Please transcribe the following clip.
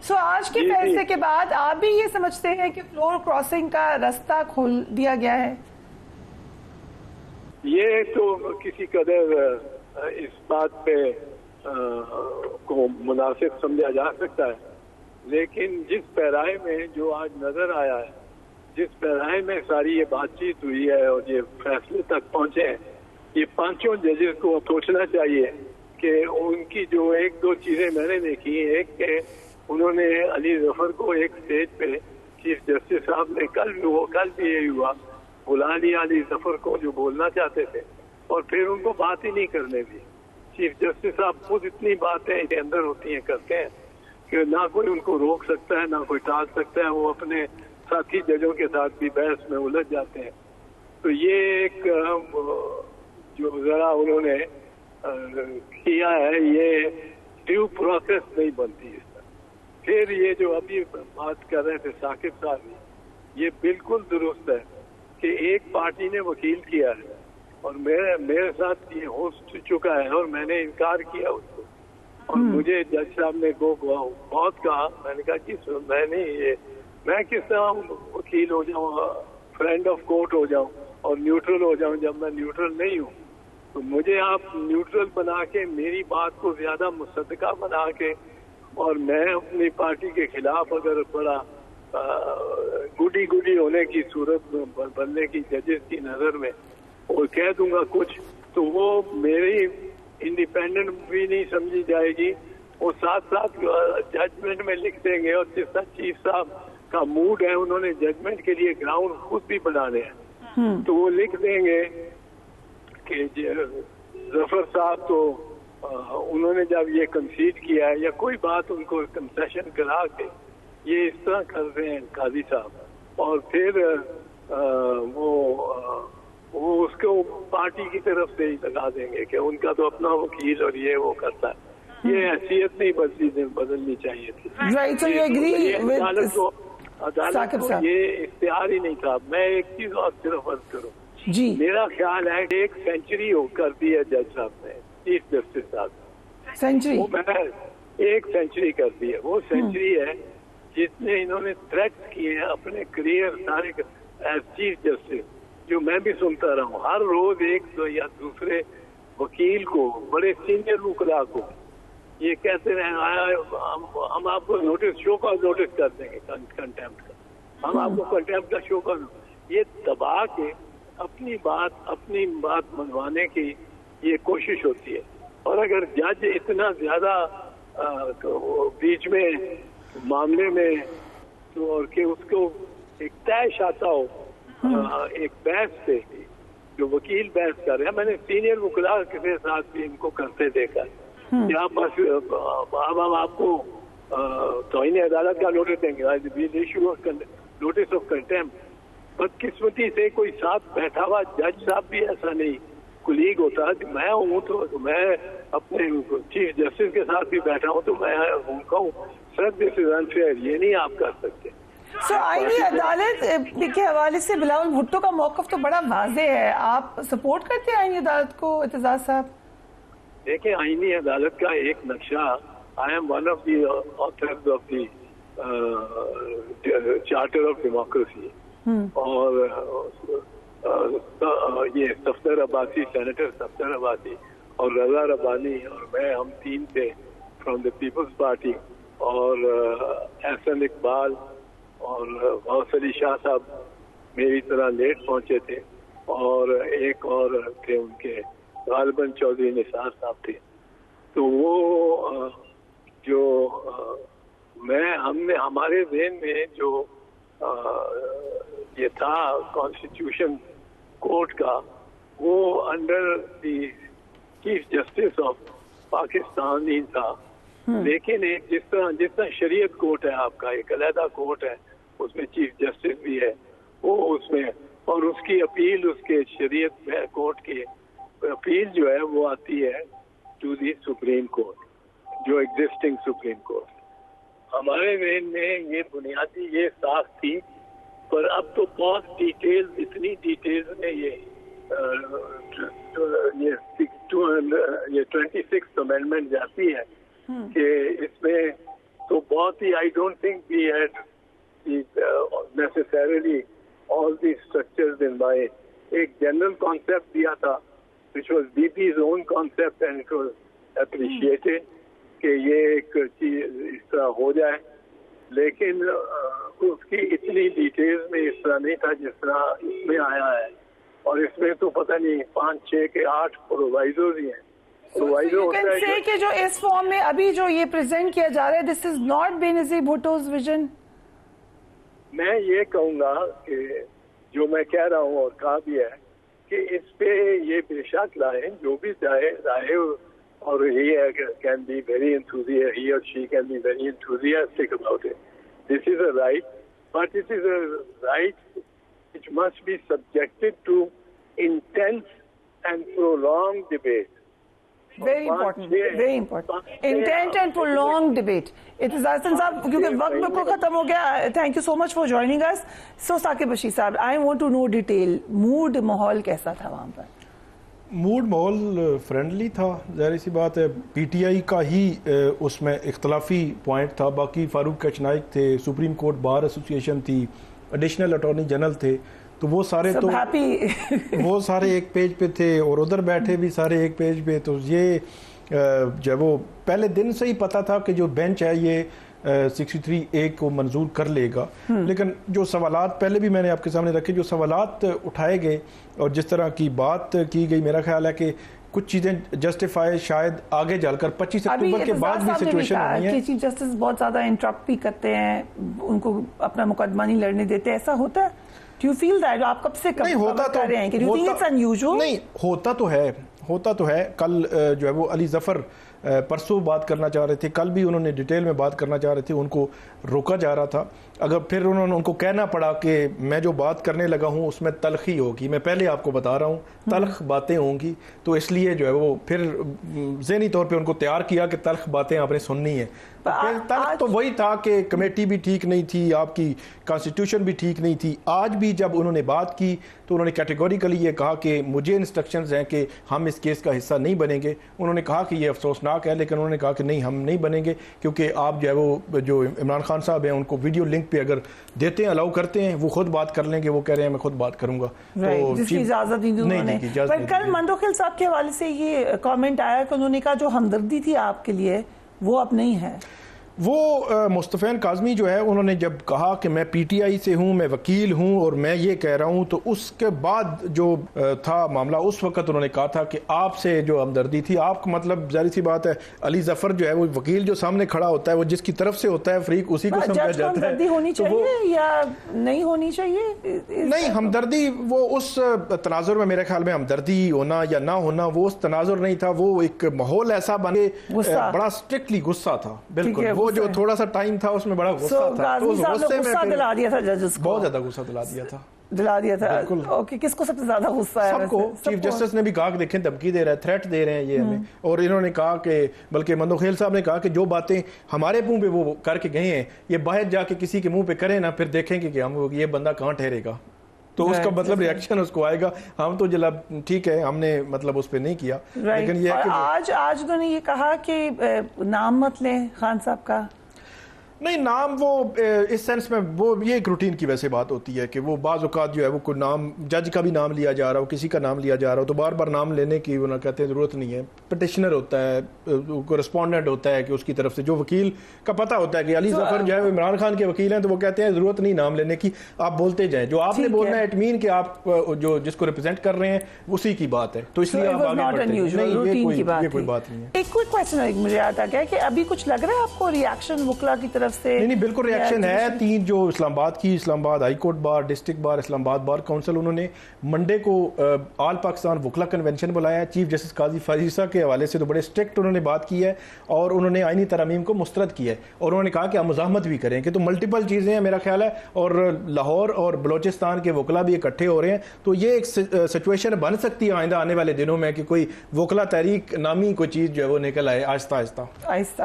سو آج کے فیصلے کے بعد آپ بھی یہ سمجھتے ہیں کہ فلور کراسنگ کا راستہ کھول دیا گیا ہے؟ یہ تو کسی قدر اس بات پہ کو مناسب سمجھا جا سکتا ہے، لیکن جس پیرائے میں جو آج نظر آیا ہے، جس پیرائے میں ساری یہ بات چیت ہوئی ہے اور یہ فیصلے تک پہنچے ہیں، یہ پانچوں ججز کو سوچنا چاہیے کہ ان کی جو ایک دو چیزیں میں نے دیکھی، ایک کہ انہوں نے علی ظفر کو ایک اسٹیج پہ چیف جسٹس صاحب نے کل بھی یہی ہوا، بلا لیا علی ظفر کو جو بولنا چاہتے تھے، اور پھر ان کو بات ہی نہیں کرنے دی۔ چیف جسٹس صاحب خود اتنی باتیں کے اندر ہوتی ہیں، کرتے ہیں کہ نہ کوئی ان کو روک سکتا ہے، نہ کوئی ٹال سکتا ہے، وہ اپنے ساتھی ججوں کے ساتھ بھی بحث میں الجھ جاتے ہیں۔ تو یہ ایک جو ذرا انہوں نے کیا ہے، یہ ڈیو پروسیس نہیں بنتی اس طرح۔ پھر یہ جو ابھی بات کر رہے تھے ثاقب صاحب، یہ بالکل درست ہے کہ ایک پارٹی نے وکیل کیا ہے اور میرے ساتھ یہ ہو چکا ہے اور میں نے انکار کیا اس کو، اور مجھے جج صاحب نے بہت کہا، میں نے کہا کہ میں کس طرح وکیل ہو جاؤں، فرینڈ آف کورٹ ہو جاؤں اور نیوٹرل ہو جاؤں جب میں نیوٹرل نہیں ہوں؟ تو مجھے آپ نیوٹرل بنا کے میری بات کو زیادہ مصدقہ بنا کے، اور میں اپنی پارٹی کے خلاف اگر بڑا گڈی ہونے کی صورت بننے کی ججز کی نظر میں اور کہہ دوں گا کچھ، تو وہ میری انڈیپینڈنٹ بھی نہیں سمجھی جائے گی، وہ ساتھ ساتھ ججمنٹ میں لکھ دیں گے، اور جس طرح چیف صاحب کا موڈ ہے، انہوں نے ججمنٹ کے لیے گراؤنڈ خود بھی بنانے ہیں، تو وہ لکھ دیں گے کہ ظفر صاحب تو انہوں نے جب یہ کنسیڈ کیا ہے یا کوئی بات ان کو کنسیشن کرا کے یہ اس طرح کر رہے ہیں قاضی صاحب، اور پھر وہ اس کو پارٹی کی طرف سے ہی لگا دیں گے کہ ان کا تو اپنا وکیل اور یہ وہ کرتا ہے۔ یہ حیثیت نہیں بدلنی چاہیے تھی۔ عدالت کو یہ اختیار ہی نہیں تھا۔ میں ایک چیز اور صرف عرض کروں، میرا خیال ہے کہ 1 سینچری کر دی ہے جج صاحب نے، چیف جسٹس صاحب سینچری، وہ میں 1 سینچری کر دی ہے۔ وہ سینچری ہے جس نے انہوں نے تھریٹس کیے ہیں اپنے کریئر سارے ایز چیف جسٹس، جو میں بھی سنتا رہا ہوں ہر روز ایک یا دوسرے وکیل کو، بڑے سینئر وکلاء کو یہ کہتے رہے ہم آپ کو شو کا نوٹس کر دیں گے کنٹیمپٹ کا، ہم آپ کو کنٹیمپٹ کا شو کا، یہ دبا کے اپنی بات منوانے کی یہ کوشش ہوتی ہے۔ اور اگر جج اتنا زیادہ بیچ میں معاملے میں تو، اور کہ اس کو ایک طے شاتا ہو ایک بحث پہ، جو وکیل بحث کر رہے ہیں، میں نے سینئر وکلاء کے ساتھ بھی ان کو کرتے دیکھا یہاں بس اب ہم آپ کو توہین عدالت کا نوٹس دیں گے، نوٹس آف کنٹیمپٹ۔ بدقسمتی سے کوئی ساتھ بیٹھا ہوا جج صاحب بھی ایسا نہیں کلیگ ہوتا کہ میں ہوں تو میں اپنے چیف جسٹس کے ساتھ بھی بیٹھا ہوں تو میں کہوں سر دس از انفیئر، یہ نہیں آپ کر سکتے۔ آئینی عدالت کے حوالے سے بلاول بھٹو کا موقف تو بڑا واضح ہے، آپ سپورٹ کرتے ہیں آئینی عدالت کو اعتزاز صاحب؟ دیکھیں، آئینی عدالت کا ایک نقشہ، I am one of the authors of the charter of democracy, اور یہ صفدر عباسی، سینیٹر صفدر عباسی اور رضا ربانی اور میں، ہم 3 تھے فرام دا پیپلز پارٹی، اور احسن اقبال اور غوث علی شاہ صاحب میری طرح لیٹ پہنچے تھے، اور ایک اور تھے ان کے غالباً چودھری نثار صاحب تھے۔ تو وہ جو ہم نے ہمارے ذہن میں جو یہ تھا کانسٹیٹیوشن کورٹ کا، وہ under the chief justice of Pakistan ہی تھا، لیکن ایک جس طرح شریعت کورٹ ہے آپ کا، ایک علیحدہ کورٹ ہے، اس میں چیف جسٹس بھی ہے، وہ اس میں، اور اس کی اپیل، اس کے شریعت کورٹ کی اپیل جو ہے وہ آتی ہے ٹو دی سپریم کورٹ، جو ایگزسٹنگ سپریم کورٹ۔ ہمارے ذہن میں یہ بنیادی یہ ساخت تھی، پر اب تو بہت ڈیٹیل، اتنی ڈیٹیل میں یہ 26th امینڈمنٹ جاتی ہے کہ اس میں تو بہت ہی I don't think we had necessarily all these structures in mind. ایک general concept دیا تھا which was BP's own concept and it was appreciated کہ یہ ایک چیز اس طرح ہو جائے, لیکن اس کی اتنی ڈیٹیلز میں اس طرح نہیں تھا جس طرح اس میں آیا ہے, اور اس میں تو پتہ نہیں 5, 6 کے 8 پرووائزرز ہی ہیں. کہ جو اس فارم میں ابھی جو یہ پریزنٹ کیا جا رہا ہے دس از ناٹ بینظیر بھٹوز ویژن. میں یہ کہوں گا کہ جو میں کہہ رہا ہوں اور کہا بھی ہے کہ اس پہ یہ بے شک لائیں جو بھی چاہے رائے, اور he can be very enthusiastic, he or she can be very enthusiastic about it. This is a right, but it is a right which must be subjected to intense and prolonged debate. Very important, very important. Intent and prolonged debate. It is Ahsan صاحب کیونکہ وقت بالکل ختم ہو گیا. Thank you so much for joining us. So Saqib Bashir صاحب, I want to know detail. mood ماحول کیسا تھا وہاں پر؟ موڈ ماحول فرینڈلی تھا, ظاہر سی بات ہے. پی ٹی آئی کا ہی اس میں اختلافی پوائنٹ تھا, باقی فاروق کچنائک تھے, سپریم کورٹ بار ایسوسی ایشن تھی, ایڈیشنل اٹارنی جنرل تھے, تو وہ سارے تو وہ سارے ایک پیج پہ تھے, اور ادھر بیٹھے بھی سارے ایک پیج پہ. تو یہ جب وہ پہلے دن سے ہی پتا تھا کہ جو بینچ ہے یہ 63A کو منظور کر لے گا, لیکن جو سوالات پہلے بھی میں نے آپ کے سامنے رکھے, جو سوالات اٹھائے گئے اور جس طرح کی بات کی گئی, میرا خیال ہے کہ کچھ چیزیں جسٹیفائی شاید آگے جل کر 25 اکتوبر کے بعد بھی سچویشن ہونی ہے. چیف جسٹس بہت زیادہ انٹرپٹ بھی کرتے ہیں, ان کو اپنا مقدمہ نہیں لڑنے دیتے, ایسا ہوتا ہے؟ Do you feel that? آپ کب سے کر رہے ہیں کہ do you think it's unusual? نہیں, ہوتا تو ہے. کل جو ہے وہ علی ظفر پرسوں بات کرنا چاہ رہے تھے, کل بھی انہوں نے ڈیٹیل میں بات کرنا چاہ رہے تھے, ان کو روکا جا رہا تھا. اگر پھر انہوں نے ان کو کہنا پڑا کہ میں جو بات کرنے لگا ہوں اس میں تلخی ہوگی, میں پہلے آپ کو بتا رہا ہوں تلخ باتیں ہوں گی, تو اس لیے جو ہے وہ پھر ذہنی طور پہ ان کو تیار کیا کہ تلخ باتیں آپ نے سننی ہیں. تلخ تو وہی تھا کہ کمیٹی بھی ٹھیک نہیں تھی, آپ کی کانسٹیٹیوشن بھی ٹھیک نہیں تھی. آج بھی جب انہوں نے بات کی تو انہوں نے کیٹیگوریکلی یہ کہا کہ مجھے انسٹرکشنز ہیں کہ ہم اس کیس کا حصہ نہیں بنیں گے. انہوں نے کہا کہ یہ افسوسناک ہے, لیکن انہوں نے کہا کہ نہیں, ہم نہیں بنیں گے, کیونکہ آپ جو ہے وہ جو عمران خان صاحب ہیں ان کو ویڈیو لنک پہ اگر دیتے ہیں, الاؤ کرتے ہیں, وہ خود بات کر لیں گے. وہ کہہ رہے ہیں میں خود بات کروں گا, جس کی اجازت نہیں دی انہوں نے. پر کل مندوخیل صاحب کے حوالے سے یہ کامنٹ آیا کہ انہوں نے کہا جو ہمدردی تھی آپ کے لیے وہ اب نہیں ہے. وہ مصطفین کاظمی جو ہے انہوں نے جب کہا کہ میں پی ٹی آئی سے ہوں, میں وکیل ہوں اور میں یہ کہہ رہا ہوں, تو اس کے بعد جو تھا معاملہ اس وقت انہوں نے کہا تھا کہ آپ سے جو ہمدردی تھی, آپ کو مطلب ظاہر سی بات ہے علی ظفر جو ہے وہ وکیل جو سامنے کھڑا ہوتا ہے, وہ جس کی طرف سے ہوتا ہے فریق اسی کو سمجھا جاتا ہے. ہمدردی ہونی چاہیے یا نہیں ہونی چاہیے؟ نہیں, ہمدردی وہ اس تناظر میں میرے خیال میں ہمدردی ہونا یا نہ ہونا وہ اس تناظر نہیں تھا, وہ ایک ماحول ایسا بنے, بڑا اسٹرکٹلی غصہ تھا. بالکل وہ جو تھوڑا سا ٹائم تھا اس میں بڑا غصہ تھا, غصہ دلا دیا تھا ججز کو, بہت زیادہ غصہ دلا دیا تھا. اوکے, کس کو سب سے زیادہ غصہ ہے؟ سب کو. چیف جسٹس نے بھی کہا کہ دیکھیں دھمکی دے رہا ہے, تھریٹ دے رہے ہیں یہ ہمیں, اور انہوں نے کہا کہ بلکہ مندوخیل صاحب نے کہا کہ جو باتیں ہمارے منہ پہ وہ کر کے گئے ہیں یہ باہر جا کے کسی کے منہ پہ کریں نا, پھر دیکھیں گے کہ ہم یہ بندہ کہاں ٹھہرے گا, تو اس کا مطلب ریاکشن اس کو آئے گا. ہم تو جلب ٹھیک ہے ہم نے مطلب اس پہ نہیں کیا, لیکن یہ آج انہوں نے یہ کہا کہ نام مت لیں خان صاحب کا. نہیں, نام وہ اس سینس میں وہ یہ ایک روٹین کی ویسے بات ہوتی ہے کہ وہ بعض اوقات جو ہے وہ کوئی نام جج کا بھی نام لیا جا رہا ہو, کسی کا نام لیا جا رہا ہو, تو بار بار نام لینے کی انہوں کہتے ہیں ضرورت نہیں ہے. پٹیشنر ہوتا ہے, کورسپونڈنٹ ہوتا ہے کہ اس کی طرف سے جو وکیل کا پتہ ہوتا ہے کہ علی ظفر جو ہے وہ عمران خان کے وکیل ہیں, تو وہ کہتے ہیں ضرورت نہیں نام لینے کی, آپ بولتے جائیں, جو آپ نے بولنا ہے اٹ مین کہ آپ جو جس کو ریپرزینٹ کر رہے ہیں اسی کی بات ہے, تو اس لیے آپ آگے بڑھتے ہیں. یہ کوئی بات نہیں ہے. ایک کوئی کویسچن مجھے آتا ہے کہ ابھی کچھ لگ رہا ہے آپ کو ریاکشن وکلا کی طرف سے؟ نہیں, بالکل ریاکشن ہے. 3 جو اسلام آباد کی, Islamabad high court bar, district bar, Islamabad bar council, انہوں نے منڈے کو آل پاکستان وکلا کنونشن بلایا ہے. چیف جسٹس قاضی فریسہ کے حوالے سے تو بڑے اسٹرکٹ انہوں نے بات کی ہے, اور انہوں نے آئینی ترامیم کو مسترد کیا ہے, اور انہوں نے کہا کہ ہم مزاحمت بھی کریں, کہ تو ملٹیپل چیزیں ہیں میرا خیال ہے, اور لاہور اور بلوچستان کے وکلا بھی اکٹھے ہو رہے ہیں, تو یہ ایک سچویشن بن سکتی ہے آئندہ آنے والے دنوں میں کہ کوئی وکلا تحریک نامی کوئی چیز جو ہے وہ نکل آئے آہستہ آہستہ.